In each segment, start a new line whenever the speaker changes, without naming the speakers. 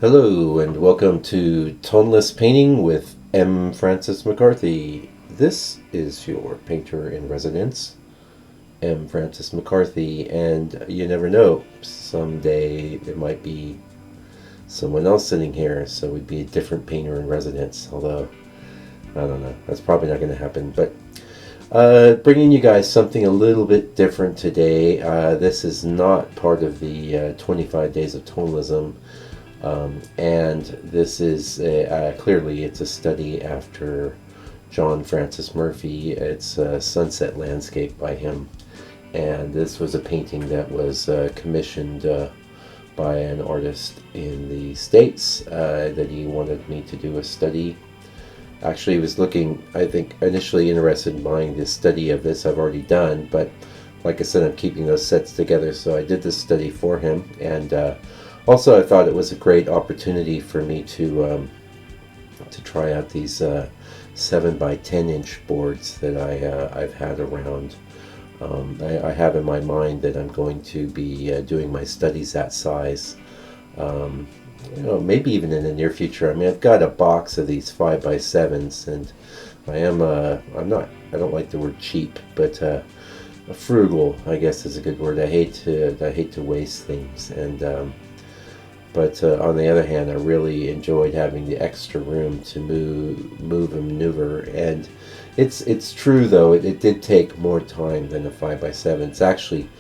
Hello and welcome to Toneless Painting with M. Francis McCarthy. This is your painter in residence, M. Francis McCarthy, and you never know, someday there might be someone else sitting here, so we'd be a different painter in residence, although, I don't know, that's probably not going to happen, but bringing you guys something a little bit different today. This is not part of the 25 Days of Tonalism. And this is clearly it's a study after John Francis Murphy. It's a sunset landscape by him, and this was a painting that was commissioned by an artist in the States that he wanted me to do a study. Actually, he was looking, I think, initially interested in buying this study of this I've already done, but like I said, I'm keeping those sets together, so I did this study for him. And also, I thought it was a great opportunity for me to try out these 7 by 10 inch boards that I've had around. I have in my mind that I'm going to be doing my studies that size. Maybe even in the near future. I mean, I've got a box of these 5 by 7s, and I don't like the word cheap, but frugal, I guess, is a good word. I hate to waste things, and but on the other hand, I really enjoyed having the extra room to move and maneuver. And it's true though, it did take more time than a 5 by 7. It's actually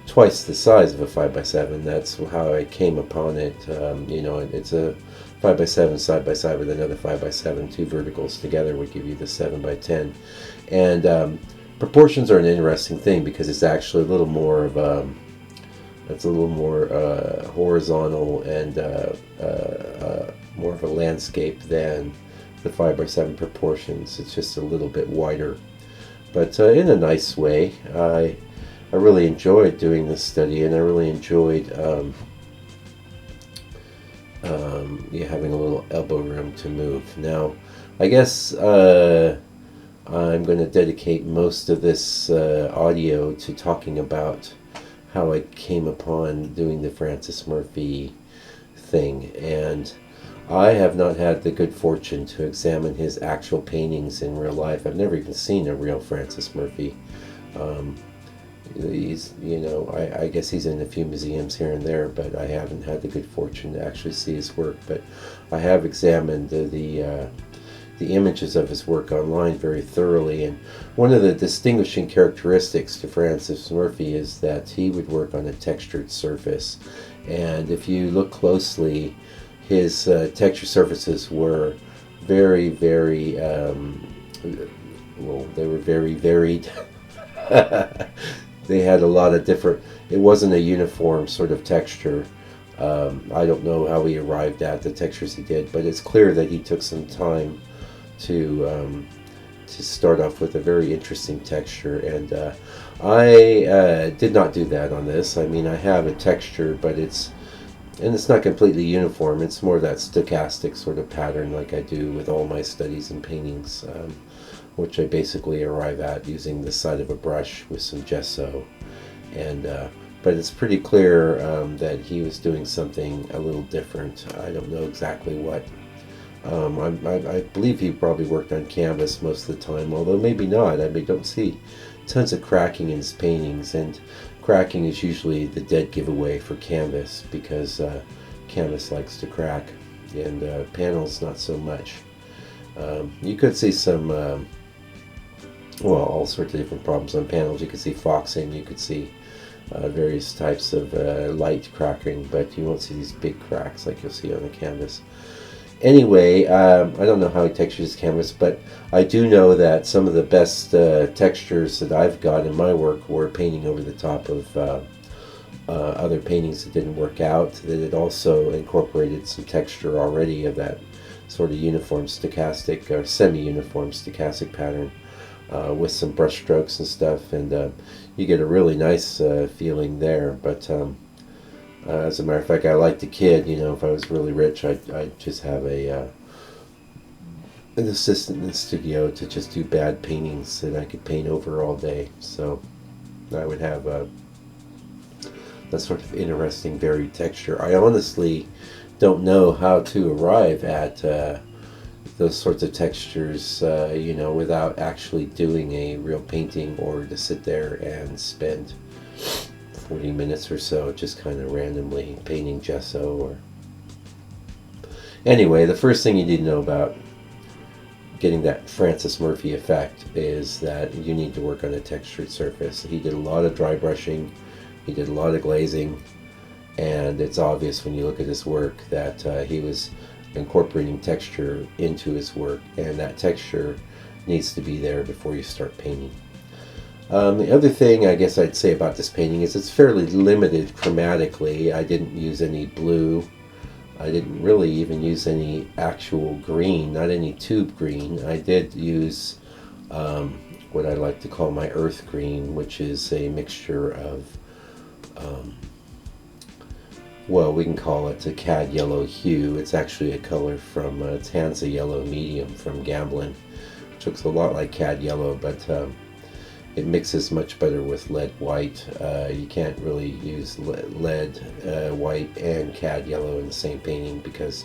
twice the size of a 5 by 7. That's how I came upon it. It's a 5 by 7 side by side with another 5 by 7. Two verticals together would give you the 7 by 10. And proportions are an interesting thing because it's actually a little more of horizontal and more of a landscape than the 5 by 7 proportions. It's just a little bit wider, but in a nice way. I really enjoyed doing this study, and I really enjoyed having a little elbow room to move. Now, I guess I'm going to dedicate most of this audio to talking about how I came upon doing the Francis Murphy thing. And I have not had the good fortune to examine his actual paintings in real life. I've never even seen a real Francis Murphy. I guess he's in a few museums here and there, but I haven't had the good fortune to actually see his work. But I have examined the images of his work online very thoroughly, and one of the distinguishing characteristics to Francis Murphy is that he would work on a textured surface. And if you look closely, his texture surfaces were very, very they were very varied. They had a lot of different, it wasn't a uniform sort of texture. I don't know how he arrived at the textures he did, but it's clear that he took some time to start off with a very interesting texture. And I did not do that on this. I mean, I have a texture, but it's not completely uniform. It's more that stochastic sort of pattern like I do with all my studies and paintings, which I basically arrive at using the side of a brush with some gesso. And but it's pretty clear that he was doing something a little different. I don't know exactly what. I believe he probably worked on canvas most of the time, although maybe not. I mean, don't see tons of cracking in his paintings, and cracking is usually the dead giveaway for canvas because canvas likes to crack, and panels not so much. You could see some, all sorts of different problems on panels. You could see foxing, you could see various types of light cracking, but you won't see these big cracks like you'll see on a canvas. Anyway, I don't know how he textures his canvas, but I do know that some of the best textures that I've got in my work were painting over the top of other paintings that didn't work out, that it also incorporated some texture already of that sort of uniform stochastic or semi-uniform stochastic pattern with some brush strokes and stuff, and you get a really nice feeling there. But as a matter of fact, I like the kid. If I was really rich, I'd just have an assistant in the studio to just do bad paintings that I could paint over all day. So I would have that sort of interesting varied texture. I honestly don't know how to arrive at those sorts of textures, without actually doing a real painting, or to sit there and spend 40 minutes or so just kind of randomly painting gesso. Or anyway, the first thing you need to know about getting that Francis Murphy effect is that you need to work on a textured surface. He did a lot of dry brushing, he did a lot of glazing, and it's obvious when you look at his work that he was incorporating texture into his work, and that texture needs to be there before you start painting. The other thing I guess I'd say about this painting is it's fairly limited chromatically. I didn't use any blue. I didn't really even use any actual green, not any tube green. I did use what I like to call my earth green, which is a mixture of, well, we can call it a cad yellow hue. It's actually a color from Tanza yellow medium from Gamblin, which looks a lot like cad yellow, but it mixes much better with lead white. You can't really use lead white and cad yellow in the same painting because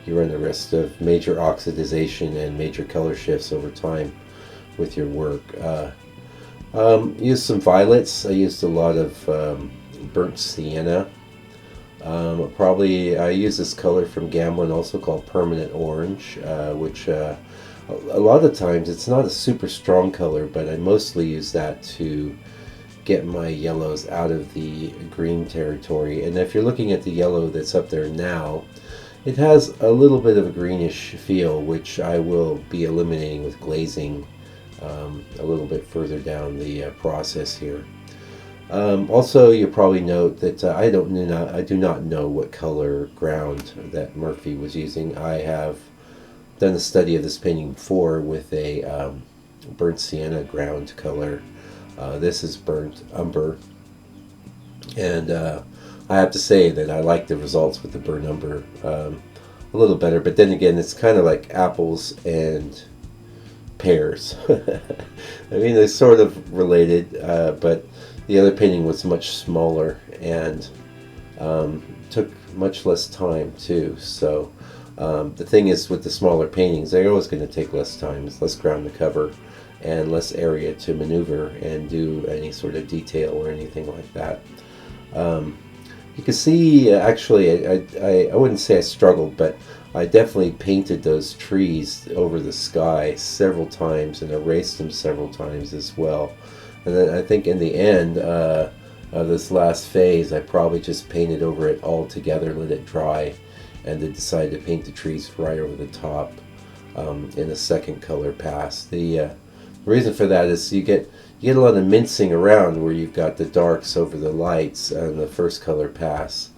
you run the risk of major oxidization and major color shifts over time with your work. Used some violets. I used a lot of burnt sienna. I use this color from Gamblin, also called permanent orange, which a lot of times it's not a super strong color, but I mostly use that to get my yellows out of the green territory. And if you're looking at the yellow that's up there now, it has a little bit of a greenish feel, which I will be eliminating with glazing a little bit further down the process here. Also, you'll probably note that I do not know what color ground that Murphy was using. I have done a study of this painting before with a burnt sienna ground color. This is burnt umber, and I have to say that I like the results with the burnt umber a little better, but then again, it's kind of like apples and pears. I mean, they're sort of related, but the other painting was much smaller and took much less time too. So the thing is, with the smaller paintings, they're always going to take less time. It's less ground to cover and less area to maneuver and do any sort of detail or anything like that. You can see, actually, I wouldn't say I struggled, but I definitely painted those trees over the sky several times and erased them several times as well. And then I think in the end of this last phase, I probably just painted over it all together, let it dry, and then decided to paint the trees right over the top in a second color pass. The reason for that is you get a lot of mincing around where you've got the darks over the lights on the first color pass,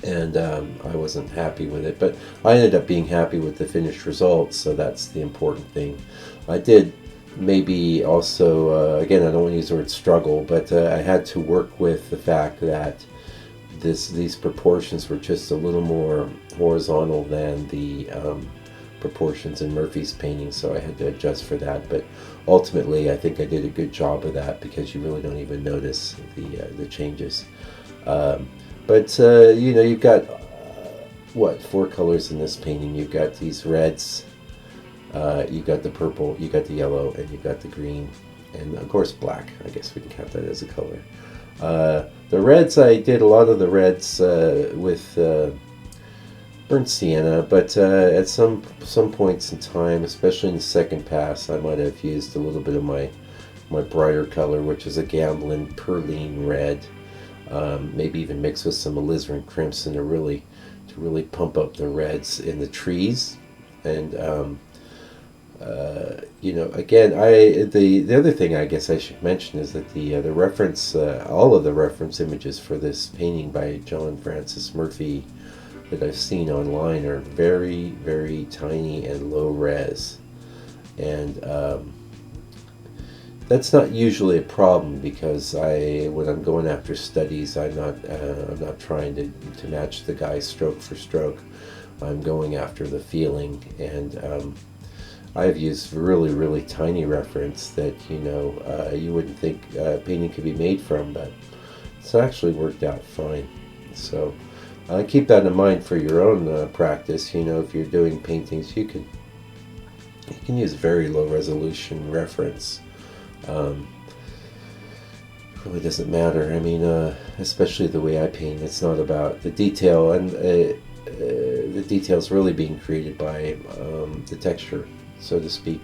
and I wasn't happy with it, but I ended up being happy with the finished results, so that's the important thing. I did maybe also, again, I don't want to use the word struggle, but I had to work with the fact that these proportions were just a little more horizontal than the proportions in Murphy's painting, so I had to adjust for that. But ultimately, I think I did a good job of that because you really don't even notice the changes. You've got what, 4 colors in this painting. You've got these reds, you've got the purple, you got the yellow, and you've got the green, and of course black. I guess we can count that as a color. The reds, I did a lot of the reds with burnt sienna, but at some points in time, especially in the second pass, I might have used a little bit of my brighter color, which is a Gamblin Perline red, maybe even mixed with some alizarin crimson to really pump up the reds in the trees. And again, the other thing I guess I should mention is that the reference, all of the reference images for this painting by John Francis Murphy that I've seen online are very, very tiny and low res, and that's not usually a problem because when I'm going after studies, I'm not trying to match the guy stroke for stroke. I'm going after the feeling, and I've used really, really tiny reference that you wouldn't think painting could be made from, but it's actually worked out fine. So Keep that in mind for your own practice. If you're doing paintings, you can use very low resolution reference. Really doesn't matter. I mean, especially the way I paint, it's not about the detail, and the detail's really being created by the texture, so to speak.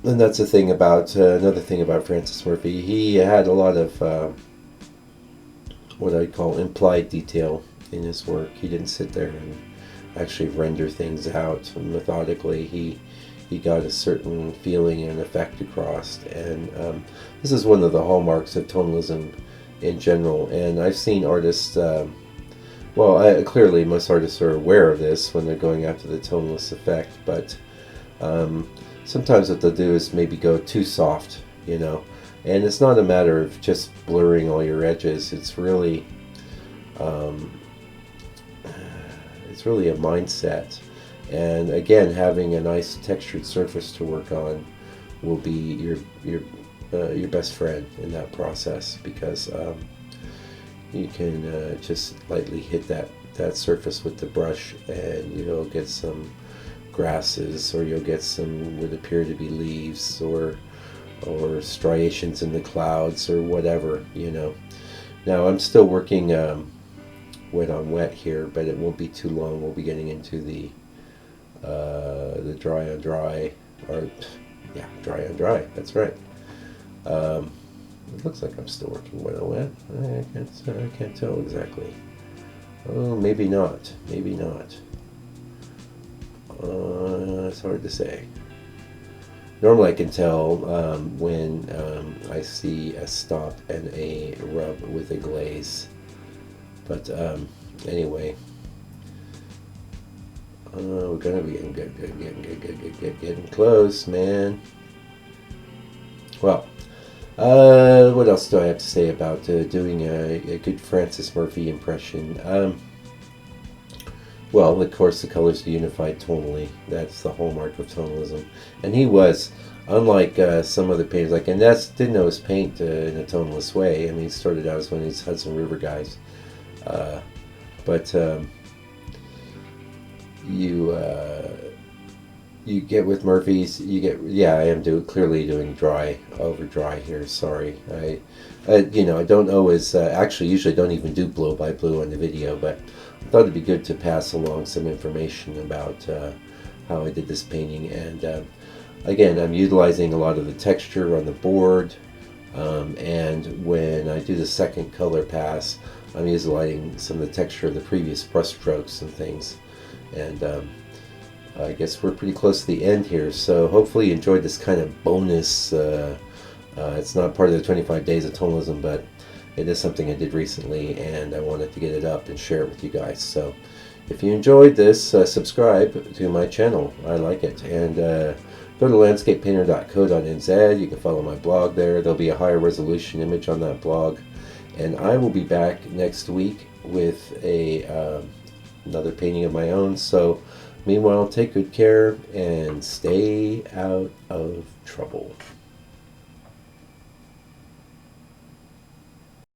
And that's the thing about another thing about Francis Murphy. He had a lot of what I'd call implied detail in his work. He didn't sit there and actually render things out methodically. He got a certain feeling and effect across, and this is one of the hallmarks of tonalism in general. And I've seen artists, clearly most artists are aware of this when they're going after the toneless effect, but sometimes what they'll do is maybe go too soft, and it's not a matter of just blurring all your edges. It's really a mindset. And again, having a nice textured surface to work on will be your best friend in that process, because you can just lightly hit that surface with the brush, and you'll get some grasses, or you'll get some would appear to be leaves, or striations in the clouds, or whatever. Now I'm still working wet on wet here, but it won't be too long. We'll be getting into the dry on dry, dry on dry. That's right. It looks like I'm still working wet on wet. I can't tell exactly. Oh, maybe not. Maybe not. It's hard to say. Normally I can tell when I see a stop and a rub with a glaze. But anyway, we're gonna be getting close, man. Well, what else do I have to say about doing a good Francis Murphy impression? Well, of course, the colors are unified tonally. That's the hallmark of tonalism. And he was, unlike some other painters, like Innes didn't always paint in a toneless way. I mean, he started out as one of these Hudson River guys. But you get with Murphy's, I am clearly doing dry over dry here. Sorry, I don't always usually don't even do blow by blow on the video, but I thought it'd be good to pass along some information about how I did this painting. And again, I'm utilizing a lot of the texture on the board, and when I do the second color pass, I'm utilizing some of the texture of the previous brush strokes and things. And I guess we're pretty close to the end here, so hopefully you enjoyed this kind of bonus. It's not part of the 25 days of tonalism, but it is something I did recently, and I wanted to get it up and share it with you guys. So if you enjoyed this, subscribe to my channel. I like it. And go to landscapepainter.co.nz. You can follow my blog there. There'll be a higher resolution image on that blog. And I will be back next week with another painting of my own. So meanwhile, take good care and stay out of trouble.